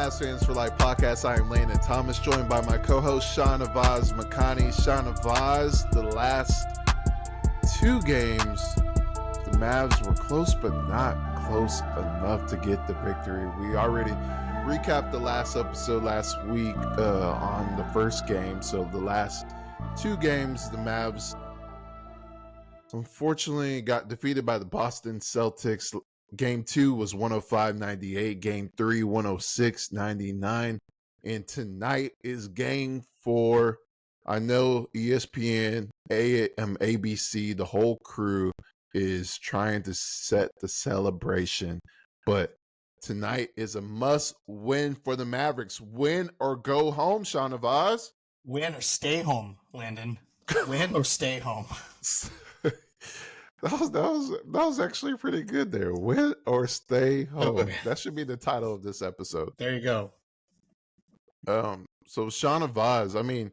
Mavs Fans for Life podcast. I am Landon Thomas, joined by my co-host Shahnavaz Makhani. Shahnavaz, the last two games, the Mavs were close, but not close enough to get the victory. We already recapped the last episode last week on the first game. So the last two games, the Mavs unfortunately got defeated by the Boston Celtics. Game 2 was 105-98. Game 3, 106-99. And tonight is Game 4. I know ESPN, ABC, the whole crew is trying to set the celebration. But tonight is a must-win for the Mavericks. Win or go home, Shahnavaz. Win or stay home, Landon. Win or stay home. That was actually pretty good there. Win or stay home. Okay. That should be the title of this episode. There you go. So Shahnavaz, I mean,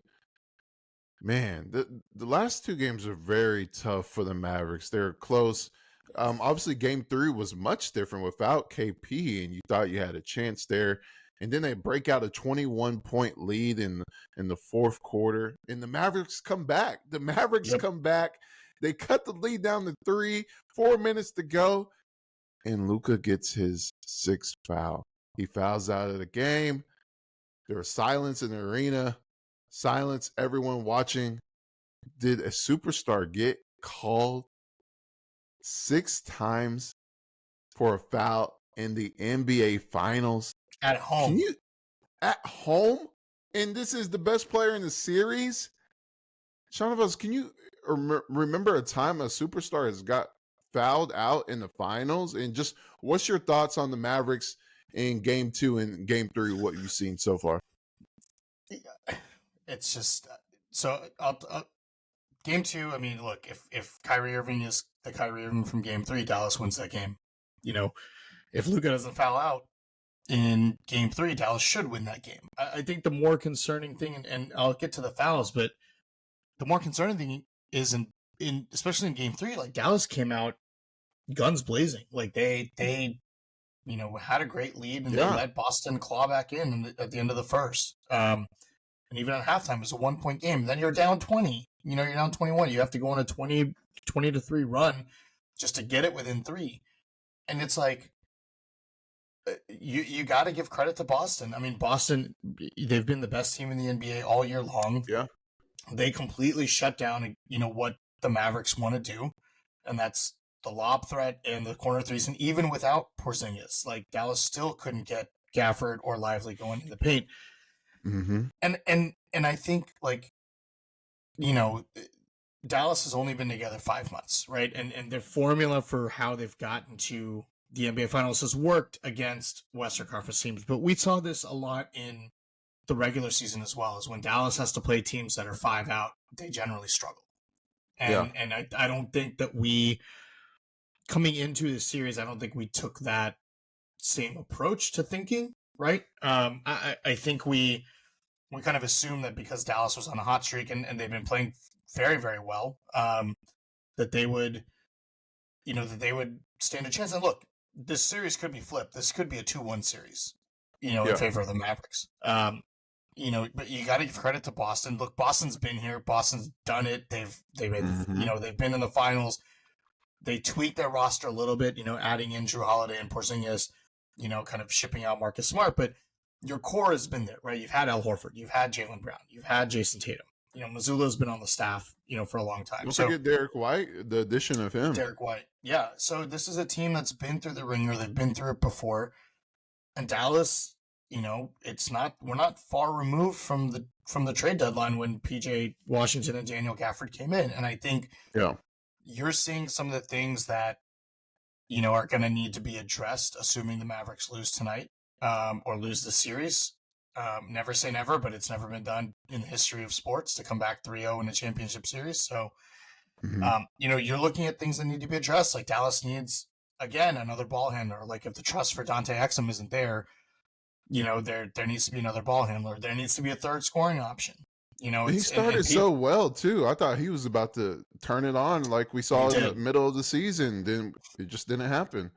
man, the last two games are very tough for the Mavericks. They're close. Obviously, Game 3 was much different without KP, and you thought you had a chance there. And then they break out a 21-point lead in the fourth quarter, and the Mavericks come back. Come back. They cut the lead down to 3, 4 minutes to go, and Luka gets his sixth foul. He fouls out of the game. There was silence in the arena. Silence, everyone watching. Did a superstar get called 6 times for a foul in the NBA Finals? At home. At home? And this is the best player in the series? Shahnavaz, can you remember a time a superstar has got fouled out in the finals? And just what's your thoughts on the Mavericks in Game 2 and Game 3, what you've seen so far? It's just so Game 2. I mean, look, if Kyrie Irving is the Kyrie Irving from Game 3, Dallas wins that game. You know, if Luka doesn't foul out in Game 3, Dallas should win that game. I think the more concerning thing, and I'll get to the fouls, but the more concerning thing is in especially in Game 3, like Dallas came out guns blazing. Like they had a great lead, and they let Boston claw back in at the end of the first. And even at halftime, it was a 1-point game. Then you're down 20. You're down 21. You have to go on a 20-3 run just to get it within 3. And it's like, you got to give credit to Boston. I mean, Boston, they've been the best team in the NBA all year long. Yeah. They completely shut down, what the Mavericks want to do, and that's the lob threat and the corner threes. And even without Porzingis, like Dallas still couldn't get Gafford or Lively going in the paint. Mm-hmm. And I think Dallas has only been together 5 months, right? And their formula for how they've gotten to the NBA Finals has worked against Western Conference teams, but we saw this a lot in the regular season as well. Is when Dallas has to play teams that are 5 out, they generally struggle. And I don't think that coming into this series, I don't think we took that same approach to thinking, right? I think we kind of assumed that because Dallas was on a hot streak and they've been playing very, very well, that they would stand a chance. And look, this series could be flipped. This could be a 2-1 series, in favor of the Mavericks. But you got to give credit to Boston. Look, Boston's been here. Boston's done it. They've been in the finals. They tweaked their roster a little bit, adding in Drew Holiday and Porzingis, kind of shipping out Marcus Smart. But your core has been there, right? You've had Al Horford. You've had Jaylen Brown. You've had Jason Tatum. Mazzulla's been on the staff, for a long time. Don't forget Derek White, the addition of him. Derek White. Yeah. So this is a team that's been through the ringer. They've been through it before. And Dallas, we're not far removed from the trade deadline when PJ Washington and Daniel Gafford came in. And I think you're seeing some of the things that, are going to need to be addressed, assuming the Mavericks lose tonight, or lose the series. Never say never, but it's never been done in the history of sports to come back 3-0 in a championship series. So, you're looking at things that need to be addressed. Like Dallas needs, again, another ball handler. Like if the trust for Dante Exum isn't there, there needs to be another ball handler. There needs to be a third scoring option. He started so well too. I thought he was about to turn it on like we saw in the middle of the season. Then it just didn't happen.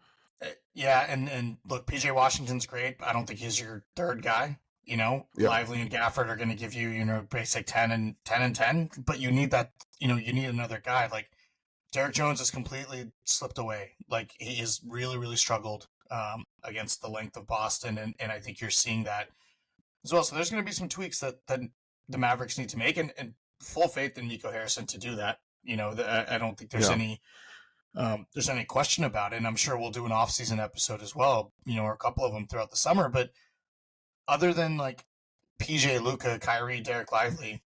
Yeah, and look, PJ Washington's great, but I don't think he's your third guy. Yeah. Lively and Gafford are going to give you, basic 10 and 10, but you need that, you need another guy. Like Derek Jones has completely slipped away. Like he has really, really struggled against the length of Boston, and I think you're seeing that as well. So there's going to be some tweaks that the Mavericks need to make, and full faith in Nico Harrison to do that. I don't think there's any question about it. And I'm sure we'll do an off-season episode as well, or a couple of them throughout the summer. But other than like PJ, Luka, Kyrie, Derek Lively,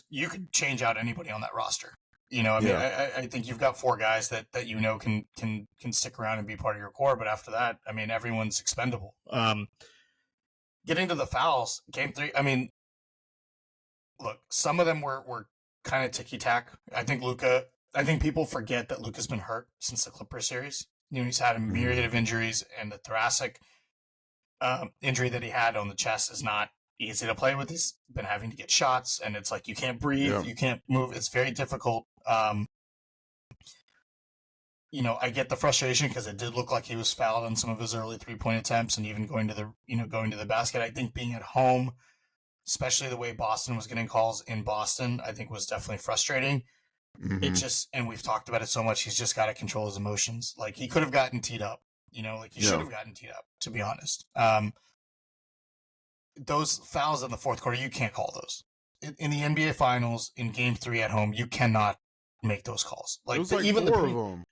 you could change out anybody on that roster. I think you've got four guys that can stick around and be part of your core. But after that, I mean, everyone's expendable. Getting to the fouls, game 3. I mean, look, some of them were kind of ticky-tack. I think people forget that Luka's been hurt since the Clippers series. He's had a myriad of injuries, and the thoracic injury that he had on the chest is not easy to play with. He's been having to get shots, and it's like you can't breathe, you can't move. It's very difficult. I get the frustration because it did look like he was fouled on some of his early 3-point attempts, and even going to the basket. I think being at home, especially the way Boston was getting calls in Boston, I think was definitely frustrating. It just, and we've talked about it so much, he's just got to control his emotions. Like he could have gotten teed up, like he should have gotten teed up, to be honest. Those fouls in the fourth quarter, you can't call those. In the NBA Finals, in Game 3 at home, you cannot make those calls. Like, even four of them.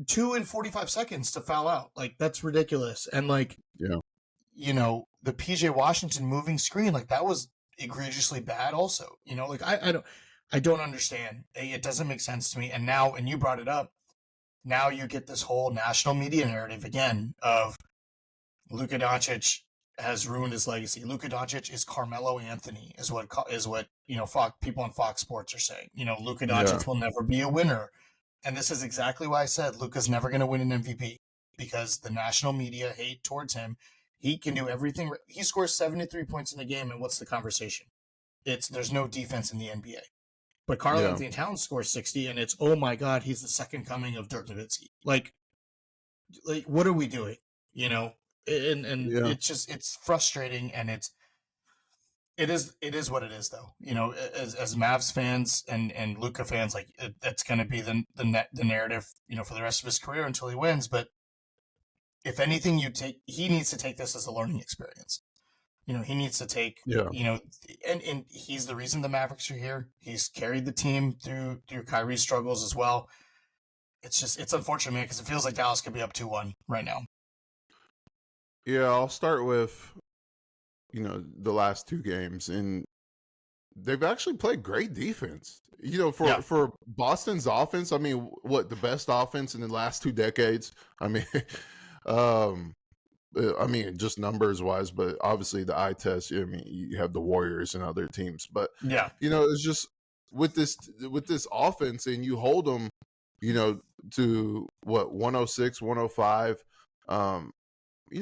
2 in 45 seconds to foul out. Like, that's ridiculous. And like, the PJ Washington moving screen, like that was egregiously bad also. Like I don't understand. It doesn't make sense to me. And now, and you brought it up, now you get this whole national media narrative again of Luka Dončić has ruined his legacy. Luka Dončić is Carmelo Anthony, is what people on Fox Sports are saying. Luka Dončić will never be a winner. And this is exactly why I said Luka's never going to win an MVP, because the national media hate towards him. He can do everything. He scores 73 points in a game, and what's the conversation? There's no defense in the NBA. But Karl Anthony Towns scores 60, and it's, oh my God, he's the second coming of Dirk Nowitzki. Like what are we doing? It's frustrating, and it is what it is, though. As Mavs fans and Luka fans, like that's going to be the narrative, for the rest of his career until he wins. But if anything, he needs to take this as a learning experience. He needs to take, and he's the reason the Mavericks are here. He's carried the team through Kyrie's struggles as well. It's unfortunate, man, because it feels like Dallas could be up 2-1 right now. Yeah, I'll start with, the last 2 games, and they've actually played great defense. For Boston's offense, I mean, the best offense in the last 2 decades? I mean, just numbers wise, but obviously the eye test, you have the Warriors and other teams, but it's just with this offense, and you hold them, to 106, 105,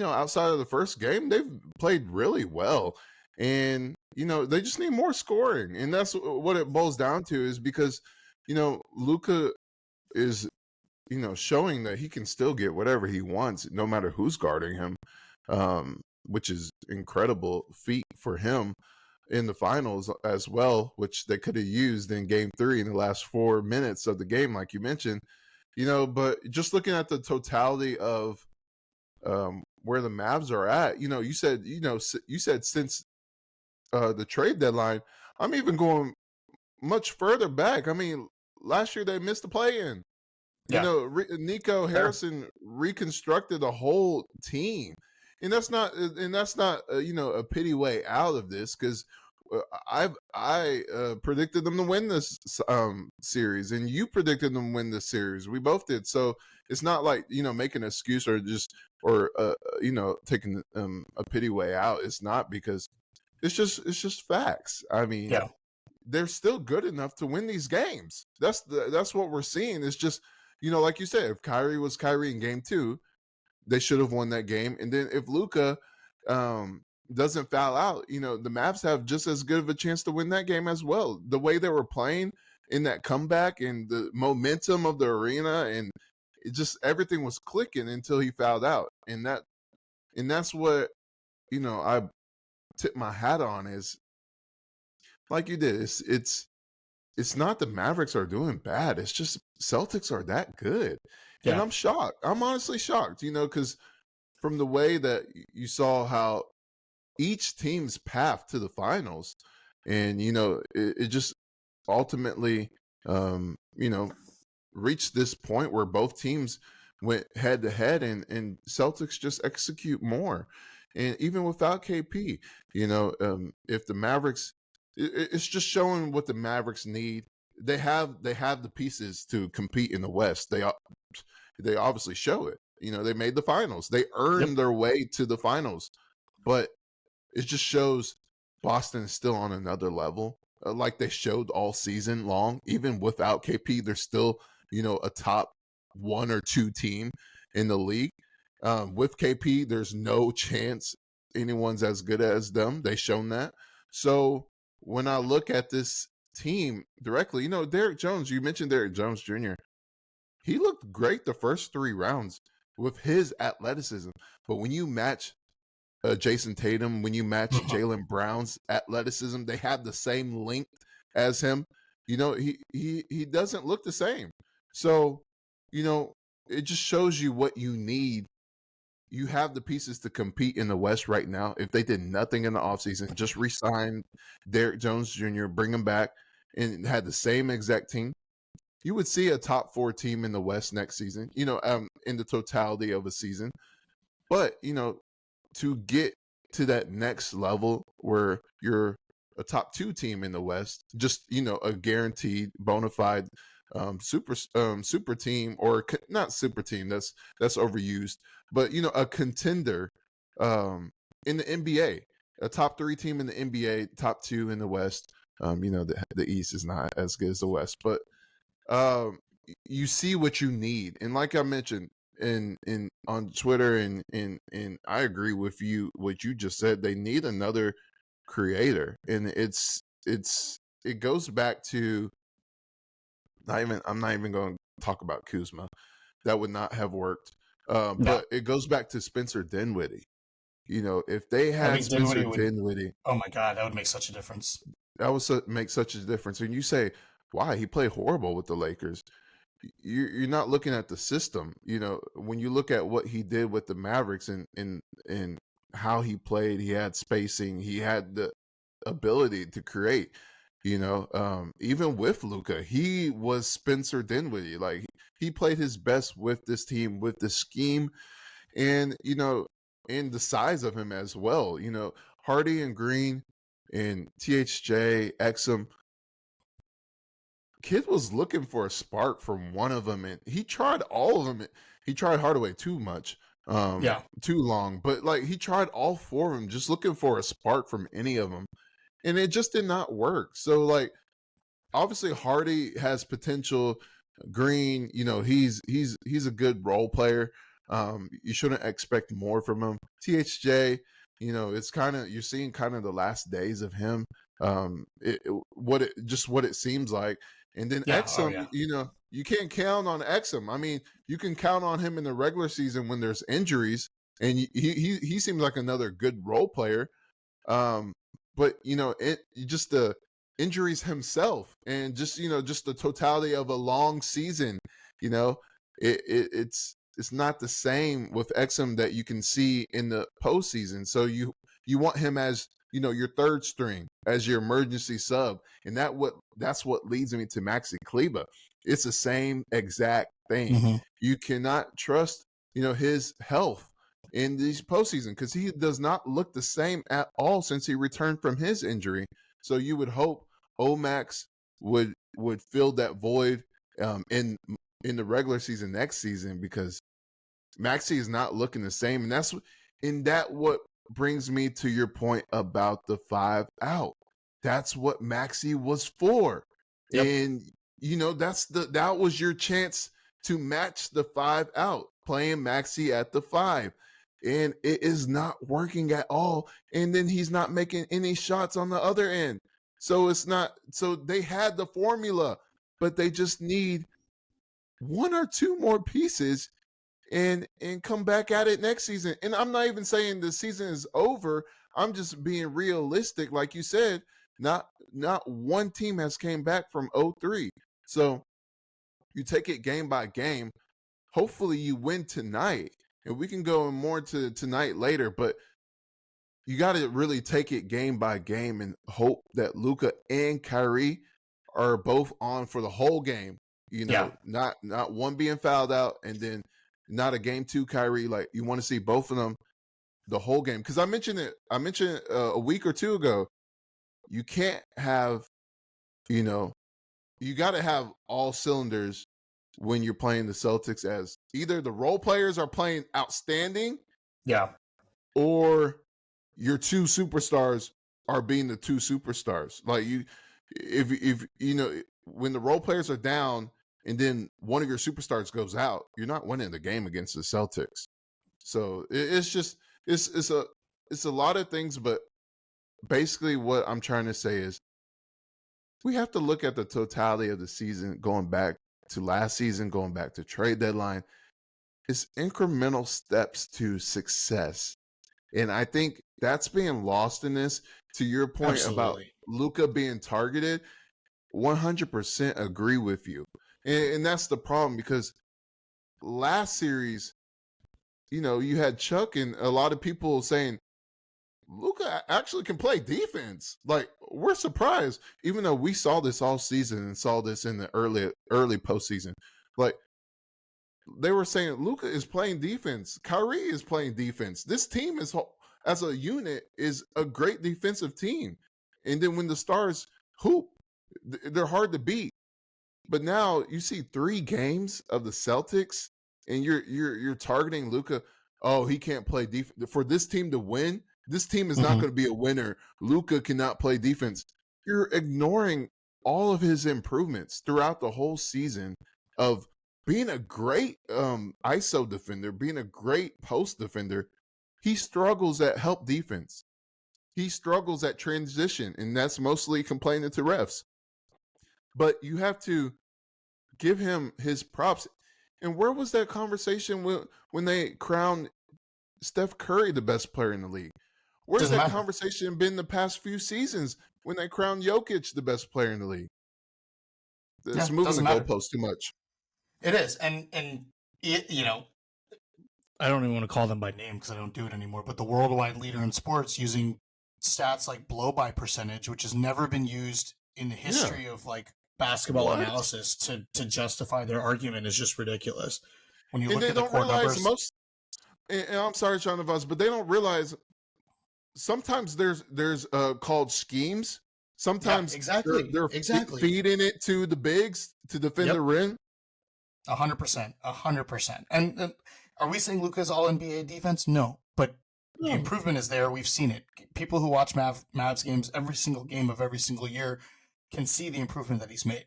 outside of the first game, they've played really well. And, they just need more scoring. And that's what it boils down to, is because, Luka is, showing that he can still get whatever he wants, no matter who's guarding him, which is incredible feat for him in the finals as well, which they could have used in Game 3 in the last 4 minutes of the game, like you mentioned. But just looking at the totality of where the Mavs are at, you said since the trade deadline, I'm even going much further back. I mean, last year they missed the play-in. Nico Harrison reconstructed a whole team, and that's not a pity way out of this, because I predicted them to win this series, and you predicted them to win this series. We both did. So it's not like making an excuse or taking a pity way out. It's not, because it's just facts. I mean, they're still good enough to win these games. That's what we're seeing. It's just, like you said, if Kyrie was Kyrie in Game 2, they should have won that game. And then if Luka doesn't foul out, the Mavs have just as good of a chance to win that game as well. The way they were playing in that comeback, and the momentum of the arena, and it just everything was clicking until he fouled out, and that's what I tip my hat on is like you did. It's not the Mavericks are doing bad. It's just Celtics are that good, and Yeah. I'm shocked. I'm honestly shocked, because from the way that you saw how each team's path to the finals, and it just ultimately, reached this point where both teams went head to head, and Celtics just execute more. And even without KP, if the Mavericks, it's just showing what the Mavericks need. They have the pieces to compete in the West. They obviously show it. They made the finals. They earned their way to the finals, but it just shows Boston is still on another level. Like they showed all season long, even without KP, they're still, a top 1 or 2 team in the league. With KP, there's no chance anyone's as good as them. They've shown that. So when I look at this team directly, Derek Jones, you mentioned Derek Jones Jr. He looked great the first 3 rounds with his athleticism. But when you match Jason Tatum, when you match Jaylen Brown's athleticism, they have the same length as him. He doesn't look the same. So, it just shows you what you need. You have the pieces to compete in the West right now. If they did nothing in the offseason, just re-sign Derek Jones Jr., bring him back, and had the same exact team, you would see a top 4 team in the West next season, in the totality of a season. But, to get to that next level where you're a top 2 team in the West, just, a guaranteed bona fide super team, or not super team, that's overused, but a contender in the NBA, a top 3 team in the NBA, top 2 in the West. The East is not as good as the West, but you see what you need. And like I mentioned in on Twitter, and I agree with you what you just said, they need another creator. And it goes back to, I'm not even going to talk about Kuzma. That would not have worked. No. But it goes back to Spencer Dinwiddie. If they had Spencer Dinwiddie, oh my God, that would make such a difference. That would make such a difference. And you say, why? He played horrible with the Lakers. You're not looking at the system. When you look at what he did with the Mavericks and how he played, he had spacing, he had the ability to create. Even with Luka, he was Spencer Dinwiddie. Like, he played his best with this team, with the scheme, and and the size of him as well. Hardy and Green and THJ, Exum. Kid was looking for a spark from one of them, and he tried all of them. He tried Hardaway too much, too long, but like he tried all 4 of them, just looking for a spark from any of them, and it just did not work. So, like, obviously Hardy has potential. Green, he's a good role player. You shouldn't expect more from him. THJ, it's kind of, you're seeing kind of the last days of him. What it seems like. And then Exum, you can't count on Exum. I mean, you can count on him in the regular season when there's injuries, and he seems like another good role player. But just the injuries himself, and just the totality of a long season, it's not the same with Exum that you can see in the postseason. So you want him as your third string, as your emergency sub, and that's what leads me to Maxi Kleber. It's the same exact thing. Mm-hmm. You cannot trust his health in these postseason, because he does not look the same at all since he returned from his injury. So you would hope Omax would fill that void in the regular season next season, because Maxi is not looking the same, and what brings me to your point about the 5 out. That's what Maxi was for. Yep. And that was your chance to match the 5 out, playing Maxi at the 5. And it is not working at all. And then he's not making any shots on the other end. So they had the formula, but they just need one or two more pieces and come back at it next season. And I'm not even saying the season is over. I'm just being realistic. Like you said, not one team has came back from 0-3. So you take it game by game. Hopefully you win tonight. And we can go more to tonight later, but you got to really take it game by game and hope that Luka and Kyrie are both on for the whole game. You know, not one being fouled out and then not a game 2 Kyrie. Like, you want to see both of them the whole game. Because I mentioned it a week or two ago. You can't have, you got to have all cylinders when you're playing the Celtics, as either the role players are playing outstanding, or your two superstars are being the two superstars. Like, if when the role players are down and then one of your superstars goes out, you're not winning the game against the Celtics. So it's a lot of things, but basically what I'm trying to say is we have to look at the totality of the season, going back to last season, going back to trade deadline. It's incremental steps to success. And I think that's being lost in this. To your point about Luka being targeted, 100% agree with you. And that's the problem, because last series, you had Chuck and a lot of people saying, Luka actually can play defense. Like, we're surprised, even though we saw this all season and saw this in the early postseason. Like, they were saying Luka is playing defense. Kyrie is playing defense. This team as a unit is a great defensive team. And then when the stars hoop, they're hard to beat. But now you see 3 games of the Celtics and you're targeting Luka. Oh, he can't play defense. For this team to win, this team is not going to be a winner. Luka cannot play defense. You're ignoring all of his improvements throughout the whole season of being a great ISO defender, being a great post defender. He struggles at help defense. He struggles at transition, and that's mostly complaining to refs. But you have to give him his props. And where was that conversation when they crowned Steph Curry the best player in the league? Where's that conversation been the past few seasons when they crowned Jokic the best player in the league? It's moving the goalpost too much. It is. And I don't even want to call them by name because I don't do it anymore, but the worldwide leader in sports using stats like blow-by percentage, which has never been used in the history of like basketball analysis to justify their argument, is just ridiculous. When you look at the core numbers. And I'm sorry, Shahnavaz, but they don't realize sometimes there's called schemes. Sometimes they're feeding it to the bigs to defend the rim. 100%. And are we saying Luka's all NBA defense? No, but the improvement is there. We've seen it. People who watch Mavs games every single game of every single year can see the improvement that he's made.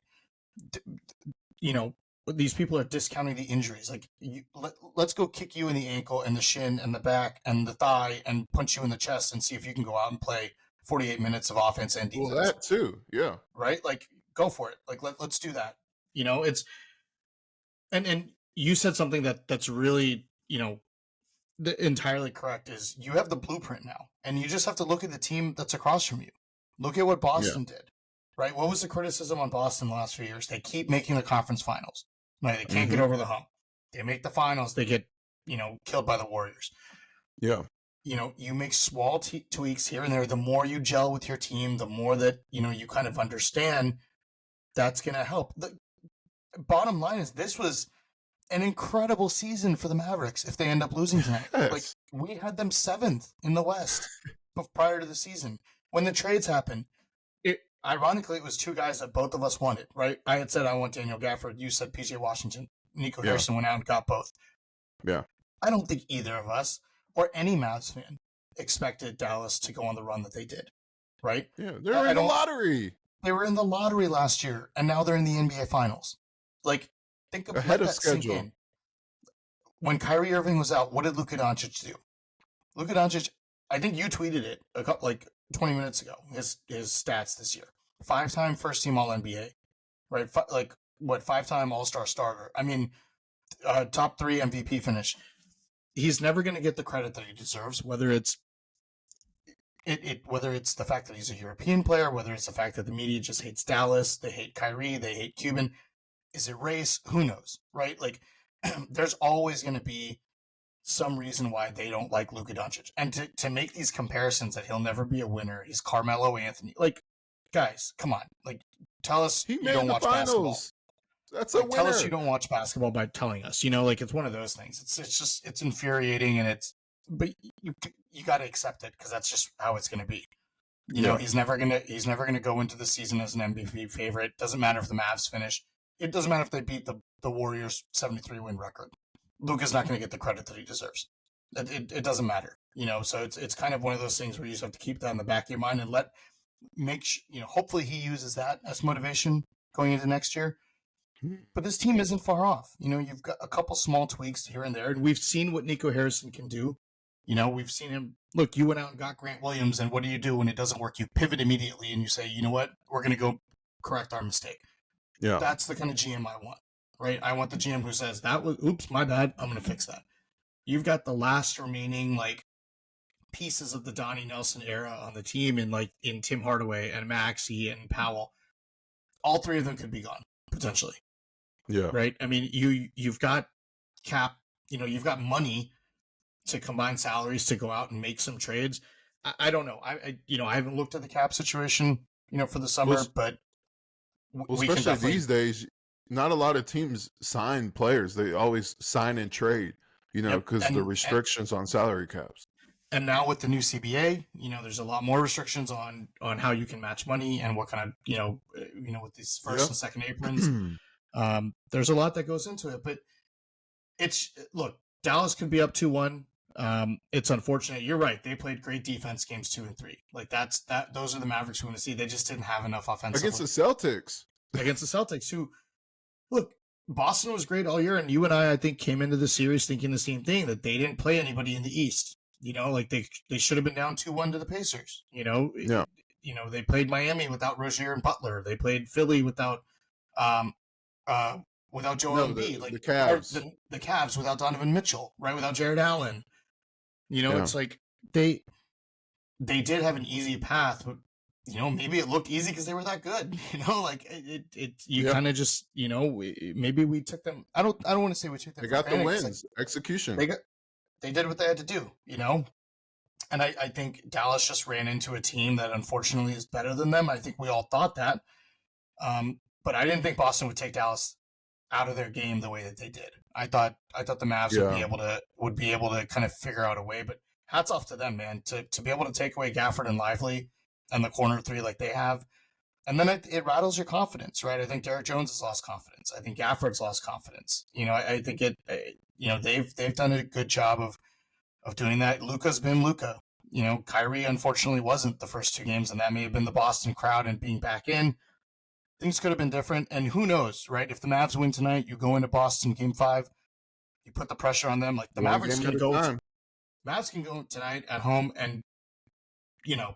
These people are discounting the injuries. Like, let's go kick you in the ankle and the shin and the back and the thigh and punch you in the chest and see if you can go out and play 48 minutes of offense and defense. Well, that too, yeah. Right? Like, go for it. Like, let's do that. It's and you said something that's really, entirely correct, is you have the blueprint now, and you just have to look at the team that's across from you. Look at what Boston did, right? What was the criticism on Boston the last few years? They keep making the conference finals. Right? They can't get over the hump. They make the finals. They get, killed by the Warriors. Yeah. You make small tweaks here and there. The more you gel with your team, the more that, you kind of understand that's going to help. The bottom line is this was an incredible season for the Mavericks if they end up losing tonight. Yes. Like, we had them 7th in the West prior to the season. When the trades happened, ironically, it was 2 guys that both of us wanted, right? I had said I want Daniel Gafford. You said PJ Washington. Nico Harrison went out and got both. Yeah. I don't think either of us or any Mavs fan expected Dallas to go on the run that they did, right? Yeah, they were in the lottery. They were in the lottery last year, and now they're in the NBA Finals. Like, think about ahead of schedule. When Kyrie Irving was out, what did Luka Dončić do? Luka Dončić, I think you tweeted it 20 minutes ago, his stats this year. 5-time first-team All-NBA, right? 5-time All-Star starter. I mean, top 3 MVP finish. He's never going to get the credit that he deserves, whether it's whether it's the fact that he's a European player, whether it's the fact that the media just hates Dallas, they hate Kyrie, they hate Cuban. Is it race? Who knows, right? Like, there's always going to be some reason why they don't like Luka Dončić. And to make these comparisons that he'll never be a winner, he's Carmelo Anthony. Like, guys, come on. Like, tell us He you made don't the watch finals. basketball. That's a Like, winner. tell us you don't watch basketball by telling us. Like, it's one of those things. It's infuriating, and but you got to accept it because that's just how it's going to be. You know, he's never gonna go into the season as an MVP favorite. Doesn't matter if the Mavs finish. It doesn't matter if they beat the Warriors 73 win record. Luka's not going to get the credit that he deserves. It doesn't matter. So it's kind of one of those things where you just have to keep that in the back of your mind and hopefully he uses that as motivation going into next year. But this team isn't far off. You've got a couple small tweaks here and there, and we've seen what Nico Harrison can do. We've seen him. Look, you went out and got Grant Williams, and what do when it doesn't work? You pivot immediately, and you say, you know what? We're going to go correct our mistake. Yeah. That's the kind of GM I want, right? I want the GM who says, oops, my bad. I'm going to fix that. You've got the last remaining, pieces of the Donnie Nelson era on the team in Tim Hardaway and Maxey and Powell. All 3 of them could be gone, potentially. Yeah. Right? I mean, you've got cap, you've got money to combine salaries to go out and make some trades. I don't know. I haven't looked at the cap situation, for the summer, but we can especially these days, not a lot of teams sign players. They always sign and trade, because the restrictions on salary caps. And now with the new CBA, there's a lot more restrictions on how you can match money and what kind of, with these first and second aprons. There's a lot that goes into it, but look, Dallas could be up 2-1. It's unfortunate. You're right. They played great defense games 2 and 3. Those are the Mavericks we want to see. They just didn't have enough offensive against the Celtics. Who, look, Boston was great all year, and you and I think, came into the series thinking the same thing, that they didn't play anybody in the East. They should have been down 2-1 to the Pacers. Yeah. They played Miami without Rozier and Butler. They played Philly without Joel Embiid. The Cavs. The Cavs without Donovan Mitchell, right? Without Jared Allen. It's like they did have an easy path, but maybe it looked easy because they were that good. Kind of just maybe we took them. I don't want to say we took them. They got the wins, execution. They did what they had to do, And I think Dallas just ran into a team that unfortunately is better than them. I think we all thought that, but I didn't think Boston would take Dallas out of their game the way that they did. I thought the Mavs would be able to kind of figure out a way, but hats off to them, man, to be able to take away Gafford and Lively and the corner 3 like they have. And then it rattles your confidence, right? I think Derek Jones has lost confidence. I think Gafford's lost confidence. I think they've done a good job of doing that. Luka's been Luka. Kyrie unfortunately wasn't the first 2 games, and that may have been the Boston crowd and being back in. Things could have been different, and who knows, right? If the Mavs win tonight, you go into Boston Game 5, you put the pressure on them. Like the Mavericks can go. Mavs can go tonight at home, and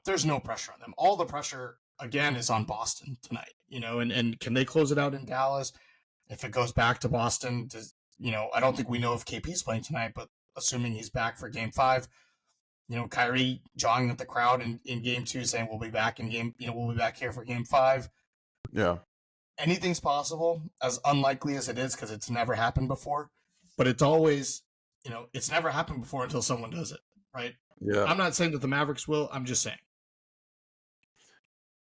there's no pressure on them. All the pressure again is on Boston tonight. And can they close it out in Dallas? If it goes back to Boston, I don't think we know if KP's playing tonight, but assuming he's back for Game 5, Kyrie jawing at the crowd in Game 2, saying we'll be back we'll be back here for Game 5. Yeah. Anything's possible, as unlikely as it is, because it's never happened before. But it's always, it's never happened before until someone does it, right? Yeah. I'm not saying that the Mavericks will. I'm just saying.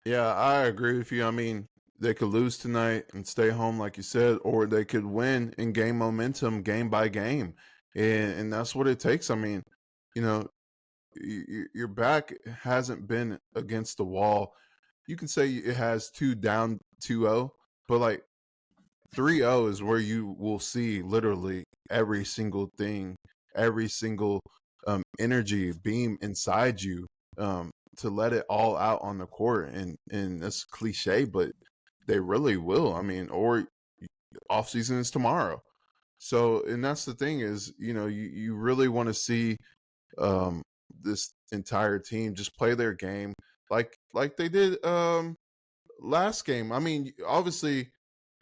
Yeah, I agree with you. I mean, they could lose tonight and stay home, like you said, or they could win and gain momentum game by game. And that's what it takes. I mean, your back hasn't been against the wall. You can say it has 2 down 2-0, but 3-0 is where you will see literally every single thing, every single energy beam inside you to let it all out on the court. And that's cliche, but they really will. I mean, or off season is tomorrow. So, and that's the thing is, you really want to see this entire team just play their game like they did last game. I mean, obviously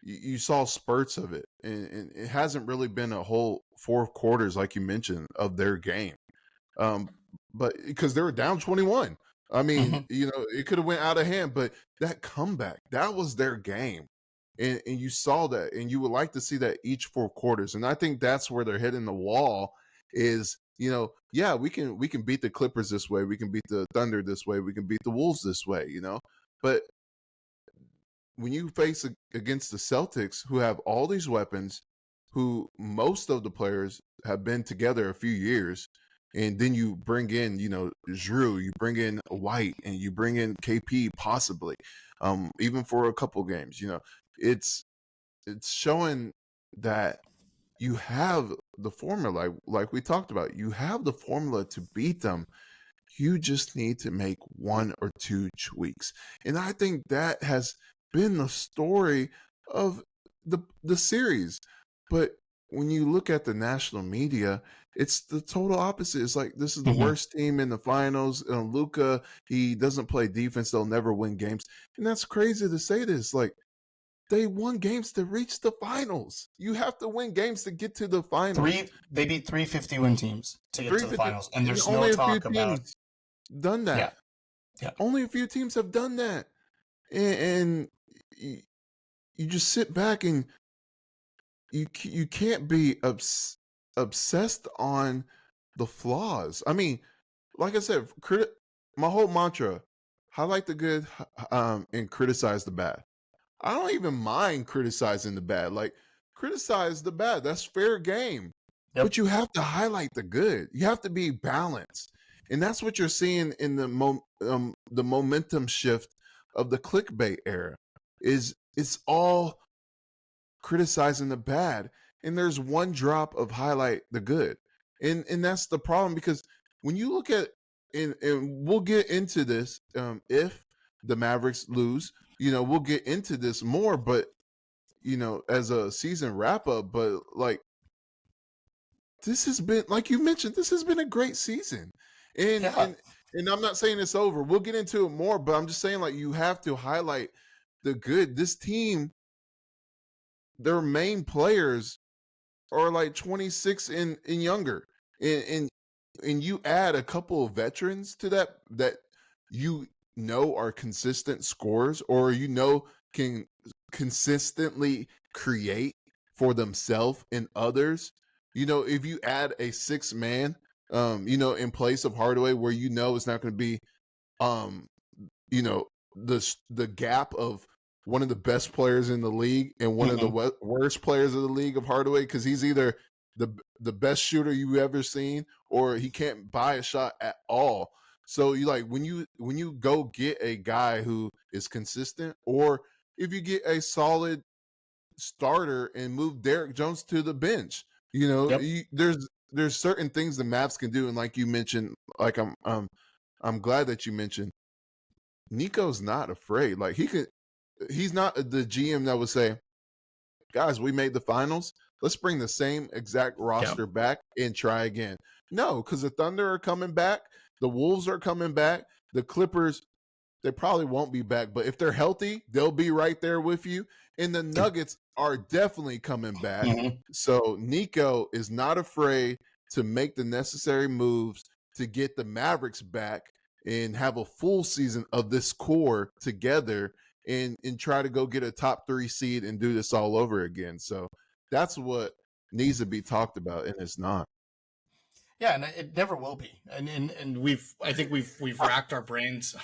you saw spurts of it, and it hasn't really been a whole 4 quarters like you mentioned of their game. But because they were down 21, I mean, Mhm. it could have went out of hand, but that comeback, that was their game. And you saw that, and you would like to see that each 4 quarters. And I think that's where they're hitting the wall is, yeah, we can beat the Clippers this way, we can beat the Thunder this way, we can beat the Wolves this way. But when you face against the Celtics, who have all these weapons, who most of the players have been together a few years, and then you bring in, Drew, you bring in White, and you bring in KP possibly, even for a couple games, it's showing that you have the formula, like we talked about. You have the formula to beat them. You just need to make 1 or 2 tweaks. And I think that has been the story of the series. But when you look at the national media, it's the total opposite. It's like this is the Mhm. worst team in the finals. Luka, he doesn't play defense. They'll never win games. And that's crazy to say this. Like, they won games to reach the finals. You have to win games to get to the finals. They beat 350-win teams to get to the 350, finals, and and there's no only a few talk about teams done yeah, that. yeah. Only a few teams have done that. And you just sit back and you can't be obsessed on the flaws. I mean, like I said, my whole mantra: highlight the good, and criticize the bad. I don't even mind criticizing the bad. Like, criticize the bad. That's fair game. Yep. But you have to highlight the good. You have to be balanced. And that's what you're seeing in the momentum shift of the clickbait era. Is it's all criticizing the bad, and there's one drop of highlight the good. And that's the problem, because when you look at, and we'll get into this, if the Mavericks lose, we'll get into this more, but as a season wrap up, but like, this has been, like you mentioned, this has been a great season. And Yeah. and and I'm not saying it's over. We'll get into it more, but I'm just saying, like, you have to highlight the good. This team, their main players are like 26 and younger. And you add a couple of veterans to that are consistent scorers, or can consistently create for themselves and others. If you add a 6 man, in place of Hardaway, where it's not going to be, um, you know, the gap of one of the best players in the league and one of the Mhm. worst players of the league of Hardaway, because he's either the best shooter you've ever seen, or he can't buy a shot at all. So you, like, when you go get a guy who is consistent, or if you get a solid starter and move Derek Jones to the bench, Yep. there's certain things the Mavs can do. And like you mentioned, like, I'm glad that you mentioned, Nico's not afraid. Like, he's not the GM that would say, guys, we made the finals. Let's bring the same exact Yeah. roster back and try again. No, because the Thunder are coming back. The Wolves are coming back. The Clippers, they probably won't be back, but if they're healthy, they'll be right there with you. And the Nuggets are definitely coming back. Mhm. So Nico is not afraid to make the necessary moves to get the Mavericks back and have a full season of this core together, and try to go get a top 3 seed and do this all over again. So that's what needs to be talked about, and it's not. Yeah, and it never will be. And I think we've racked our brains.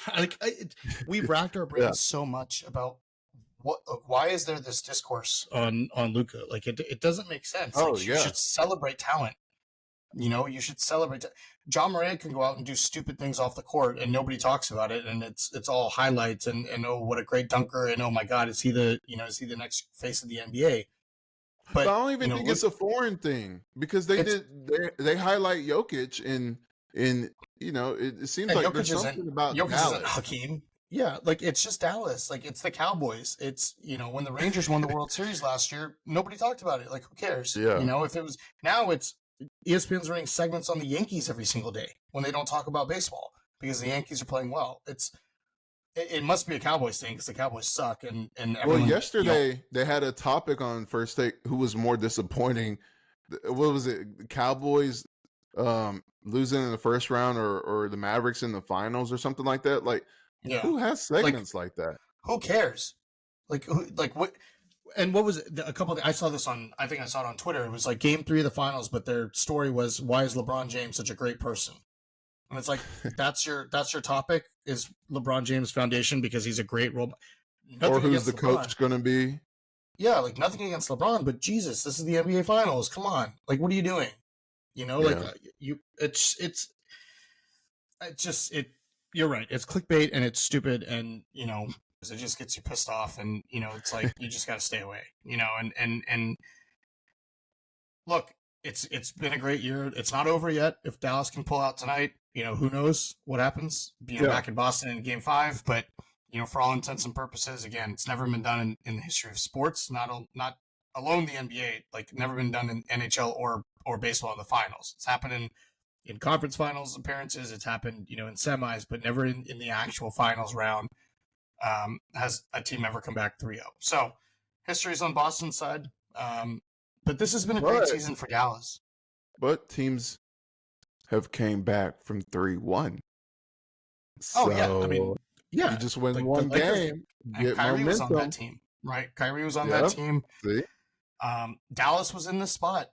We've racked our Yeah. brains so much about why is there this discourse on Luka? Like, it doesn't make sense. Oh, Like, you yeah. should celebrate talent. You should celebrate. John Moran can go out and do stupid things off the court, and nobody talks about it, and it's all highlights, and oh, what a great dunker, and oh my God, is he the next face of the NBA? But But I don't even think look, it's a foreign thing, because it's they highlight Jokic, and it seems and like there's something about Jokic isn't Dallas. Hakeem. Yeah, like, it's just Dallas. Like, it's the Cowboys. It's, when the Rangers won the World Series last year, nobody talked about it. Like, who cares? Yeah. If it was now, it's ESPN's running segments on the Yankees every single day when they don't talk about baseball because the Yankees are playing well. It must be a Cowboys thing because the Cowboys suck, and Well, everyone. yesterday they had a topic on First Take who was more disappointing. What was it? The Cowboys losing in the first round or the Mavericks in the finals or something like that? Like, Yeah, who has like segments like that? who cares? Like what? And what was it? A couple? I saw this on. I think I saw it on Twitter. It was like Game 3 of the finals, but their story was, "Why is LeBron James such a great person?" And it's like that's your topic is LeBron James Foundation because he's a great role. Or Nothing who's against the LeBron. coach going to be? Yeah, like nothing against LeBron, but Jesus, this is the NBA Finals. Come on, like what are you doing? Like Yeah. you, it's just it. You're right. It's clickbait and it's stupid, and it just gets you pissed off, and it's like you just got to stay away. And look, it's been a great year. It's not over yet. If Dallas can pull out tonight, who knows what happens? Yeah. Back in Boston in Game 5, but for all intents and purposes, again, it's never been done in the history of sports. Not alone the NBA, like never been done in NHL or baseball in the finals. It's happened in conference finals appearances. It's happened in semis, but never in the actual finals round. Has a team ever come back 3-0. So history's on Boston's side. But this has been a great season for Dallas. But teams have came back from 3-1. Oh, yeah. I mean, yeah. You just win one game. And Kyrie was on that team, right? Kyrie was on that team. See? Dallas was in this spot,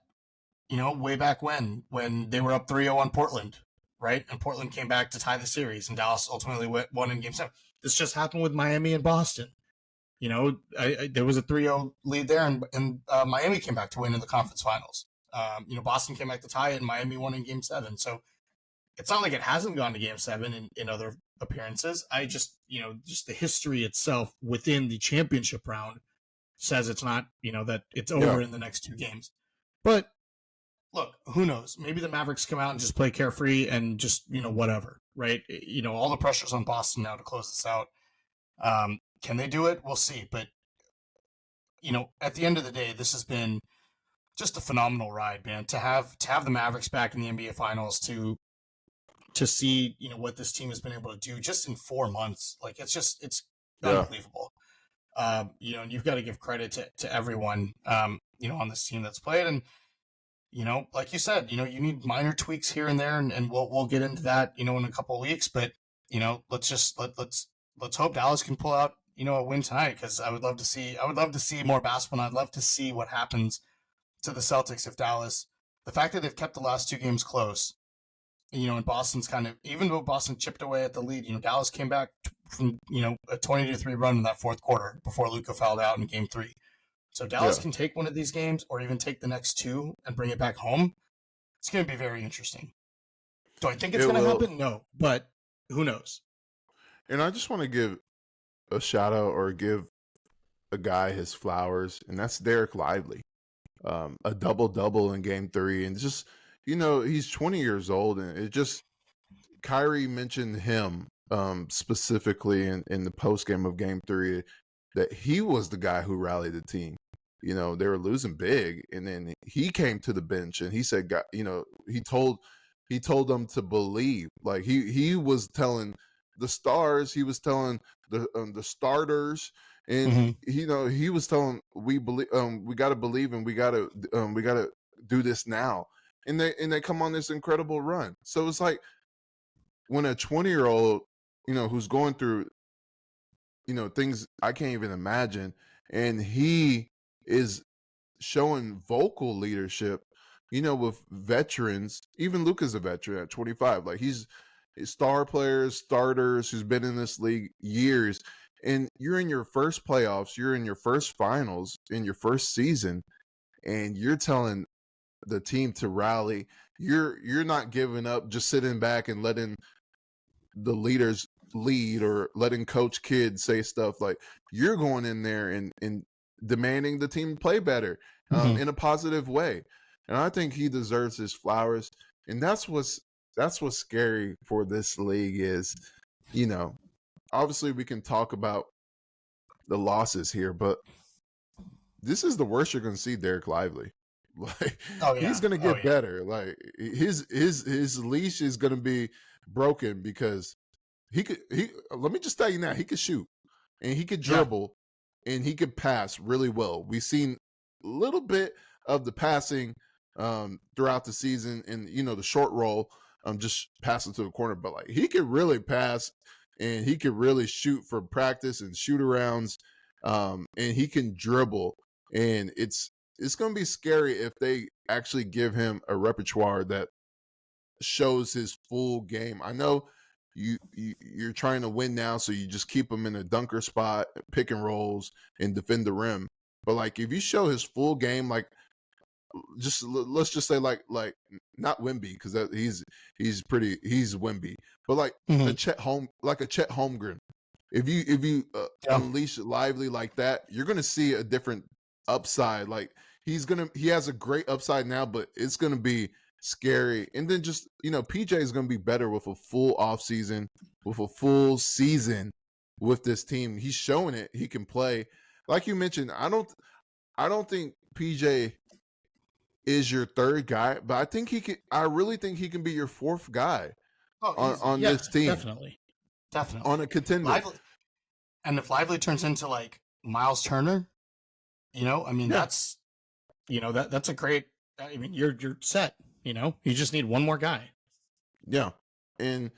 way back when they were up 3-0 on Portland, right? And Portland came back to tie the series, and Dallas ultimately won in Game 7. This just happened with Miami and Boston. There was a 3-0 lead there, and Miami came back to win in the conference finals. Boston came back to tie it, and Miami won in Game 7. So it's not like it hasn't gone to Game 7 in other appearances. I just, just the history itself within the championship round says it's not, that it's over in the next 2 games. But look, who knows? Maybe the Mavericks come out and just play carefree and just, whatever, right? All the pressure's on Boston now to close this out. Can they do it? We'll see. But, at the end of the day, this has been just a phenomenal ride, man. To have the Mavericks back in the NBA Finals, to see, what this team has been able to do just in 4 months. Like, it's unbelievable. And you've got to give credit to everyone, on this team that's played. And, like you said, you need minor tweaks here and there, and we'll get into that, in a couple of weeks. But, let's hope Dallas can pull out, a win tonight, because I would love to see more basketball. And I'd love to see what happens to the Celtics if Dallas, the fact that they've kept the last 2 games close, and Boston's kind of, even though Boston chipped away at the lead, Dallas came back from, a 20-3 run in that fourth quarter before Luka fouled out in Game 3. So Dallas can take one of these games or even take the next 2 and bring it back home. It's going to be very interesting. Do I think it's going to happen? No, but who knows? And I just want to give a shout out or give a guy his flowers, and that's Derek Lively. A double-double in Game 3, and just, he's 20 years old, and it just, Kyrie mentioned him specifically in the post-game of Game 3, that he was the guy who rallied the team. They were losing big, and then he came to the bench, and he said, he told them to believe. Like, he was telling the stars, he was telling the starters, and he was telling, we believe, we got to believe, and we got to do this now. And they come on this incredible run. So it's like when a 20-year-old, who's going through, things I can't even imagine, and he is showing vocal leadership, with veterans. Even Luka's a veteran at 25. Like, he's star players, starters who's been in this league years. And you're in your first playoffs, you're in your first finals, in your first season, and you're telling the team to rally. You're not giving up, just sitting back and letting the leaders lead or letting Coach Kidd say stuff. Like, you're going in there and demanding the team play better in a positive way. And I think he deserves his flowers. And that's what's scary for this league is, obviously we can talk about the losses here, but this is the worst you're going to see Derek Lively. Like, he's going to get better. Like, his leash is going to be broken because let me just tell you now, he could shoot and he could dribble and he could pass really well. We've seen a little bit of the passing throughout the season and the short roll, just passing to the corner, but like he could really pass and he could really shoot for practice and shoot arounds, and he can dribble. And it's going to be scary if they actually give him a repertoire that shows his full game. I know you're trying to win now, so you just keep him in a dunker spot, pick and rolls, and defend the rim. But like if you show his full game, like let's just say like not Wemby because he's Wemby, but like a Chet Holmgren. If you unleash Lively like that, you're gonna see a different upside. Like he has a great upside now, but it's gonna be scary. And then just PJ is gonna be better with a full off season, with a full season with this team. He's showing it. He can play. Like you mentioned, I don't think PJ is your third guy, but I think he can. I really think he can be your fourth guy on this team. Definitely on a contender. And if Lively turns into like Miles Turner, that's that's a great. I mean, you're set. You just need one more guy. Yeah, and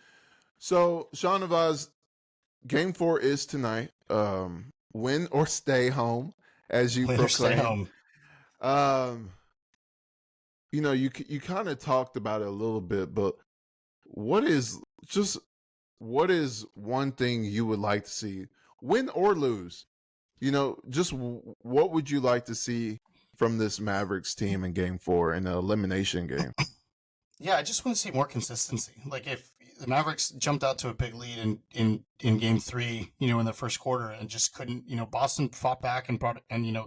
so Shahnavaz, Game 4 is tonight. Win or stay home, as you proclaim. Stay home. You kind of talked about it a little bit, but what is one thing you would like to see, win or lose? Just what would you like to see from this Mavericks team in Game 4 in the elimination game? Yeah, I just want to see more consistency. Like if the Mavericks jumped out to a big lead in Game 3, in the first quarter and just couldn't, Boston fought back and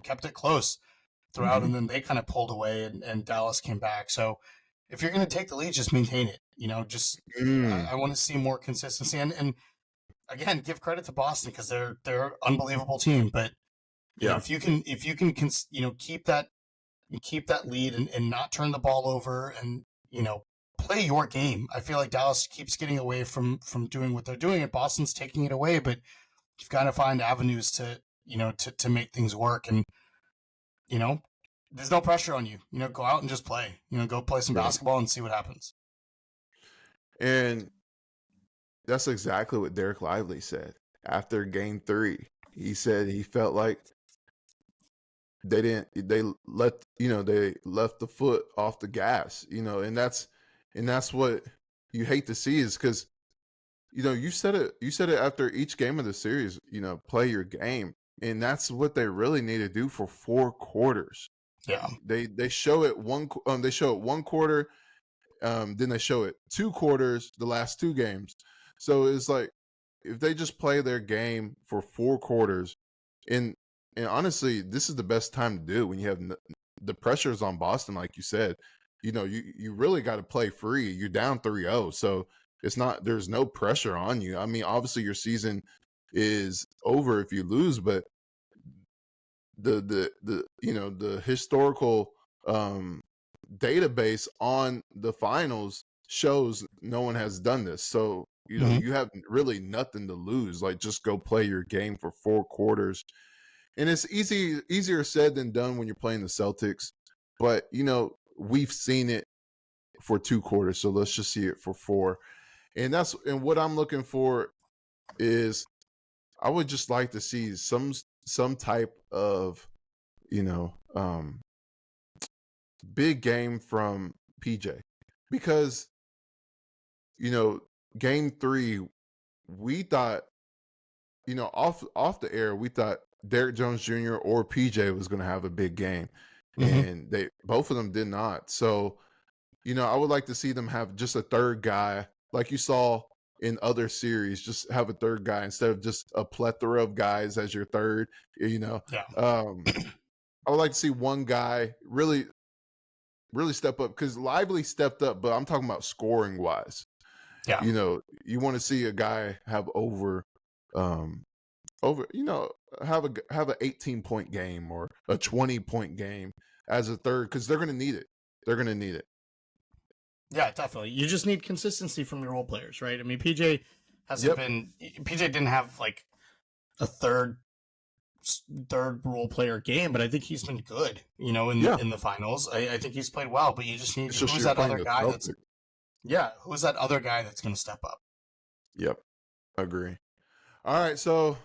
kept it close throughout, and then they kind of pulled away and Dallas came back. So if you're going to take the lead, just maintain it. I want to see more consistency and again, give credit to Boston because they're an unbelievable team. But if you can keep that lead and not turn the ball over and play your game. I feel like Dallas keeps getting away from doing what they're doing, and Boston's taking it away. But you've got to find avenues to to make things work. And there's no pressure on you. Go out and just play. Go play some basketball and see what happens. And that's exactly what Derek Lively said after Game 3. He said he felt like they left the foot off the gas, and that's what you hate to see, is because you said it after each game of the series, play your game, and that's what they really need to do for 4 quarters. Yeah, they show it one quarter, then they show it 2 quarters, the last 2 games. So it's like if they just play their game for 4 quarters, and honestly, this is the best time to do it when you have the pressures on Boston, like you said. You really got to play free. You're down 3-0, so there's no pressure on you. I mean, obviously your season is over if you lose, but the historical database on the finals shows no one has done this. So you have really nothing to lose. Like, just go play your game for 4 quarters. And it's easier said than done when you're playing the Celtics. But, we've seen it for 2 quarters, so let's just see it for 4. And what I'm looking for is I would just like to see some type of, big game from PJ. Because, Game 3, we thought, off the air, we thought Derek Jones Jr. or PJ was going to have a big game, and both of them did not. So, I would like to see them have just a third guy, like you saw in other series. Just have a third guy instead of just a plethora of guys as your third. I would like to see one guy really step up, because Lively stepped up, but I'm talking about scoring wise. Yeah, you want to see a guy have have a 18-point game or a 20-point game as a third, because they're going to need it. Yeah, definitely. You just need consistency from your role players, right? I mean, PJ Hasn't Yep. been PJ didn't have like a third role player game, but I think he's been good. You know, Yeah. in the finals, I think he's played well. But you just need It's just who's you're that playing other the guy Celtics. who's that other guy that's going to step up? Yep. Agree. All right, so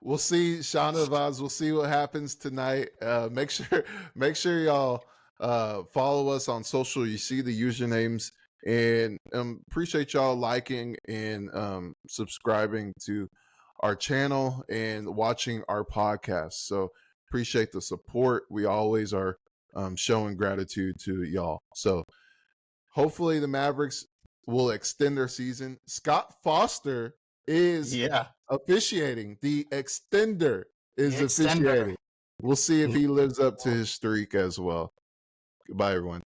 we'll see Shahnavaz. We'll see what happens tonight. Make sure y'all follow us on social. You see the usernames, and appreciate y'all liking and subscribing to our channel and watching our podcast. So appreciate the support. We always are showing gratitude to y'all. So hopefully the Mavericks will extend their season. Scott Foster is officiating. The extender is officiating. We'll see if he lives up to his streak as well. Goodbye, everyone.